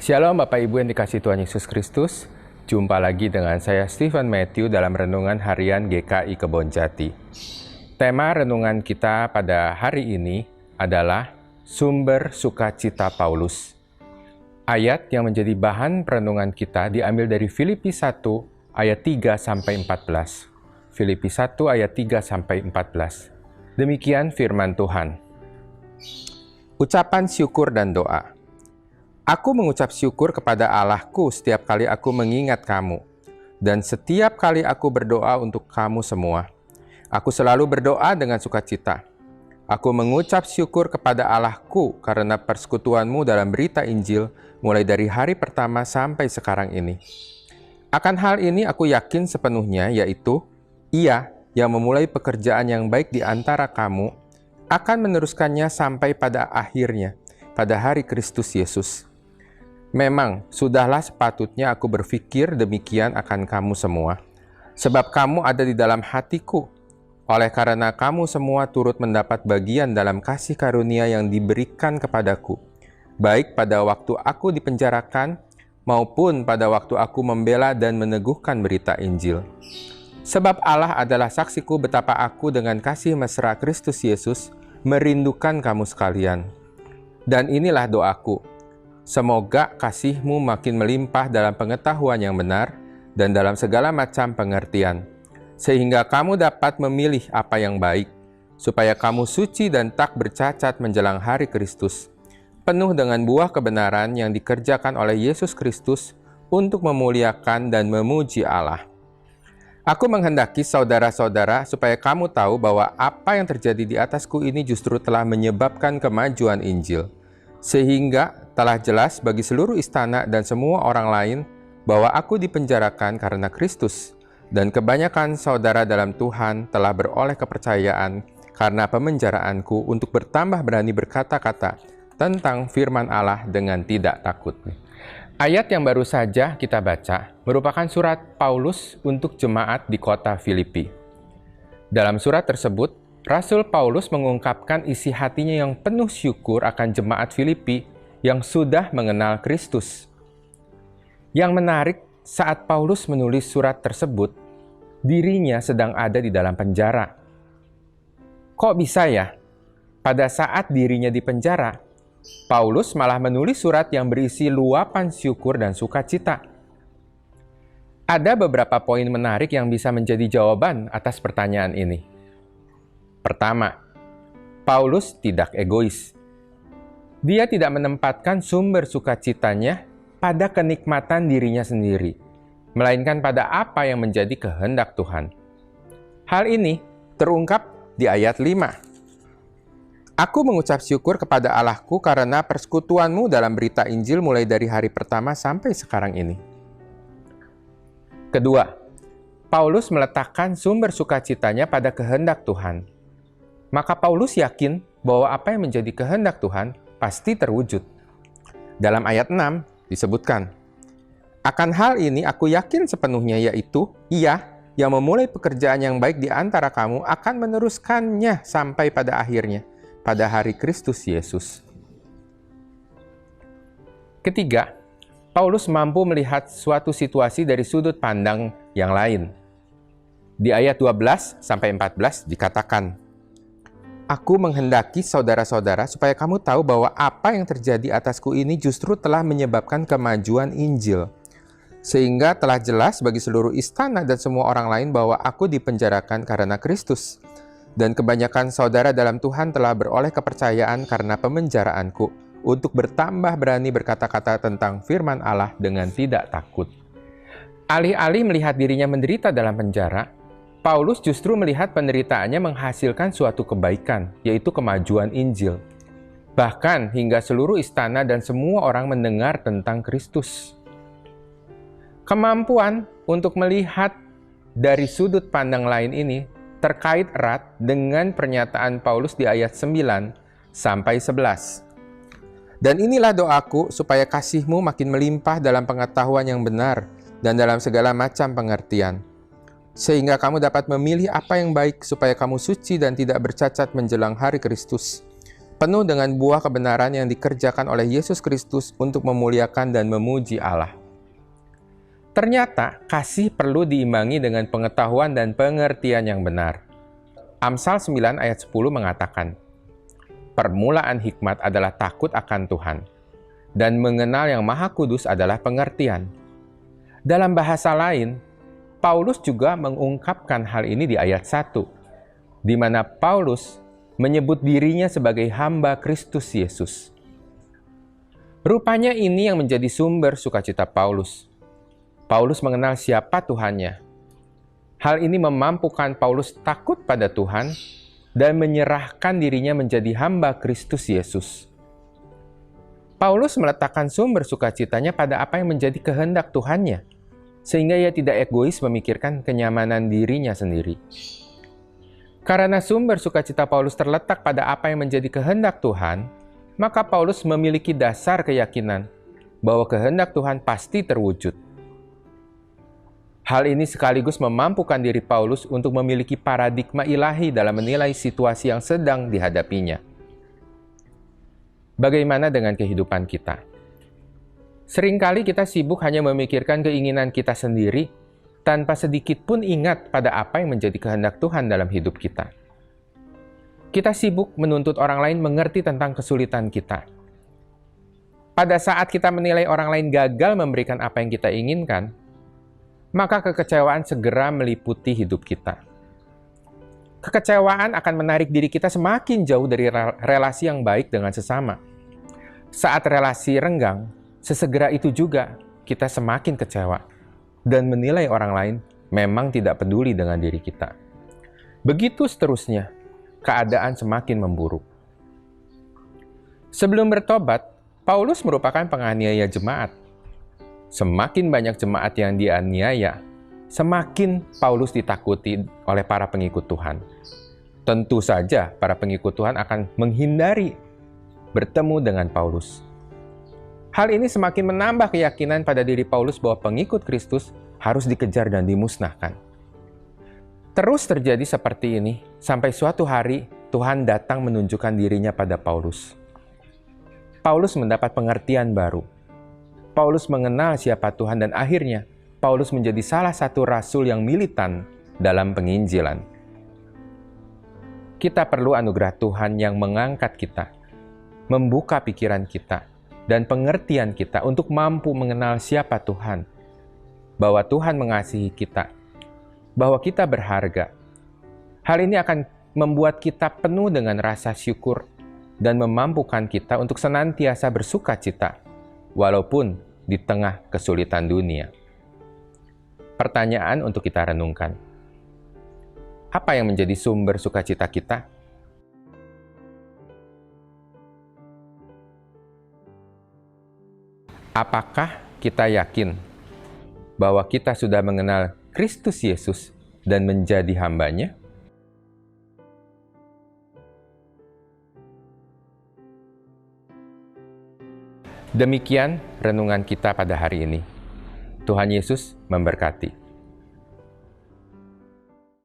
Shalom Bapak Ibu yang dikasihi Tuhan Yesus Kristus. Jumpa lagi dengan saya Stephen Matthew dalam Renungan Harian GKI Kebonjati. Tema renungan kita pada hari ini adalah Sumber Sukacita Paulus. Ayat yang menjadi bahan renungan kita diambil dari Filipi 1 ayat 3-14. Filipi 1 ayat 3-14. Demikian firman Tuhan. Ucapan syukur dan doa. Aku mengucap syukur kepada Allahku setiap kali aku mengingat kamu, dan setiap kali aku berdoa untuk kamu semua. Aku selalu berdoa dengan sukacita. Aku mengucap syukur kepada Allahku karena persekutuanmu dalam berita Injil mulai dari hari pertama sampai sekarang ini. Akan hal ini aku yakin sepenuhnya, yaitu Ia yang memulai pekerjaan yang baik di antara kamu akan meneruskannya sampai pada akhirnya, pada hari Kristus Yesus. Memang, sudahlah sepatutnya aku berpikir demikian akan kamu semua, sebab kamu ada di dalam hatiku, oleh karena kamu semua turut mendapat bagian dalam kasih karunia yang diberikan kepadaku, baik pada waktu aku dipenjarakan, maupun pada waktu aku membela dan meneguhkan berita Injil. Sebab Allah adalah saksiku betapa aku dengan kasih mesra Kristus Yesus merindukan kamu sekalian. Dan inilah doaku, semoga kasihmu makin melimpah dalam pengetahuan yang benar dan dalam segala macam pengertian, sehingga kamu dapat memilih apa yang baik, supaya kamu suci dan tak bercacat menjelang hari Kristus, penuh dengan buah kebenaran yang dikerjakan oleh Yesus Kristus untuk memuliakan dan memuji Allah. Aku menghendaki saudara-saudara supaya kamu tahu bahwa apa yang terjadi di atasku ini justru telah menyebabkan kemajuan Injil, sehingga telah jelas bagi seluruh istana dan semua orang lain bahwa aku dipenjarakan karena Kristus, dan kebanyakan saudara dalam Tuhan telah beroleh kepercayaan karena pemenjaraanku untuk bertambah berani berkata-kata tentang firman Allah dengan tidak takut. Ayat yang baru saja kita baca merupakan surat Paulus untuk jemaat di kota Filipi. Dalam surat tersebut, Rasul Paulus mengungkapkan isi hatinya yang penuh syukur akan jemaat Filipi yang sudah mengenal Kristus. Yang menarik, saat Paulus menulis surat tersebut, dirinya sedang ada di dalam penjara. Kok bisa ya? Pada saat dirinya di penjara, Paulus malah menulis surat yang berisi luapan syukur dan sukacita. Ada beberapa poin menarik yang bisa menjadi jawaban atas pertanyaan ini. Pertama, Paulus tidak egois. Dia tidak menempatkan sumber sukacitanya pada kenikmatan dirinya sendiri, melainkan pada apa yang menjadi kehendak Tuhan. Hal ini terungkap di ayat 5. Aku mengucap syukur kepada Allahku karena persekutuanmu dalam berita Injil mulai dari hari pertama sampai sekarang ini. Kedua, Paulus meletakkan sumber sukacitanya pada kehendak Tuhan. Maka Paulus yakin bahwa apa yang menjadi kehendak Tuhan pasti terwujud. Dalam ayat 6 disebutkan, akan hal ini aku yakin sepenuhnya, yaitu Ia yang memulai pekerjaan yang baik di antara kamu akan meneruskannya sampai pada akhirnya, pada hari Kristus Yesus. Ketiga, Paulus mampu melihat suatu situasi dari sudut pandang yang lain. Di ayat 12-14 dikatakan, aku menghendaki saudara-saudara supaya kamu tahu bahwa apa yang terjadi atasku ini justru telah menyebabkan kemajuan Injil, sehingga telah jelas bagi seluruh istana dan semua orang lain bahwa aku dipenjarakan karena Kristus. Dan kebanyakan saudara dalam Tuhan telah beroleh kepercayaan karena pemenjaraanku untuk bertambah berani berkata-kata tentang firman Allah dengan tidak takut. Alih-alih melihat dirinya menderita dalam penjara, Paulus justru melihat penderitaannya menghasilkan suatu kebaikan, yaitu kemajuan Injil. Bahkan hingga seluruh istana dan semua orang mendengar tentang Kristus. Kemampuan untuk melihat dari sudut pandang lain ini terkait erat dengan pernyataan Paulus di ayat 9-11. Dan inilah doaku supaya kasihmu makin melimpah dalam pengetahuan yang benar dan dalam segala macam pengertian, sehingga kamu dapat memilih apa yang baik supaya kamu suci dan tidak bercacat menjelang hari Kristus, penuh dengan buah kebenaran yang dikerjakan oleh Yesus Kristus untuk memuliakan dan memuji Allah. Ternyata, kasih perlu diimbangi dengan pengetahuan dan pengertian yang benar. Amsal 9 ayat 10 mengatakan, "Permulaan hikmat adalah takut akan Tuhan, dan mengenal yang Maha Kudus adalah pengertian." Dalam bahasa lain, Paulus juga mengungkapkan hal ini di ayat 1, di mana Paulus menyebut dirinya sebagai hamba Kristus Yesus. Rupanya ini yang menjadi sumber sukacita Paulus. Paulus mengenal siapa Tuhannya. Hal ini memampukan Paulus takut pada Tuhan dan menyerahkan dirinya menjadi hamba Kristus Yesus. Paulus meletakkan sumber sukacitanya pada apa yang menjadi kehendak Tuhannya, sehingga ia tidak egois memikirkan kenyamanan dirinya sendiri. Karena sumber sukacita Paulus terletak pada apa yang menjadi kehendak Tuhan, maka Paulus memiliki dasar keyakinan bahwa kehendak Tuhan pasti terwujud. Hal ini sekaligus memampukan diri Paulus untuk memiliki paradigma ilahi dalam menilai situasi yang sedang dihadapinya. Bagaimana dengan kehidupan kita? Seringkali kita sibuk hanya memikirkan keinginan kita sendiri, tanpa sedikit pun ingat pada apa yang menjadi kehendak Tuhan dalam hidup kita. Kita sibuk menuntut orang lain mengerti tentang kesulitan kita. Pada saat kita menilai orang lain gagal memberikan apa yang kita inginkan, maka kekecewaan segera meliputi hidup kita. Kekecewaan akan menarik diri kita semakin jauh dari relasi yang baik dengan sesama. Saat relasi renggang, sesegera itu juga kita semakin kecewa dan menilai orang lain memang tidak peduli dengan diri kita. Begitu seterusnya, keadaan semakin memburuk. Sebelum bertobat, Paulus merupakan penganiaya jemaat. Semakin banyak jemaat yang dianiaya, semakin Paulus ditakuti oleh para pengikut Tuhan. Tentu saja para pengikut Tuhan akan menghindari bertemu dengan Paulus. Hal ini semakin menambah keyakinan pada diri Paulus bahwa pengikut Kristus harus dikejar dan dimusnahkan. Terus terjadi seperti ini sampai suatu hari Tuhan datang menunjukkan dirinya pada Paulus. Paulus mendapat pengertian baru. Paulus mengenal siapa Tuhan dan akhirnya Paulus menjadi salah satu rasul yang militan dalam penginjilan. Kita perlu anugerah Tuhan yang mengangkat kita, membuka pikiran kita, dan pengertian kita untuk mampu mengenal siapa Tuhan, bahwa Tuhan mengasihi kita, bahwa kita berharga. Hal ini akan membuat kita penuh dengan rasa syukur dan memampukan kita untuk senantiasa bersuka cita, walaupun di tengah kesulitan dunia. Pertanyaan untuk kita renungkan. Apa yang menjadi sumber sukacita kita? Apakah kita yakin bahwa kita sudah mengenal Kristus Yesus dan menjadi hamba-Nya? Demikian renungan kita pada hari ini. Tuhan Yesus memberkati.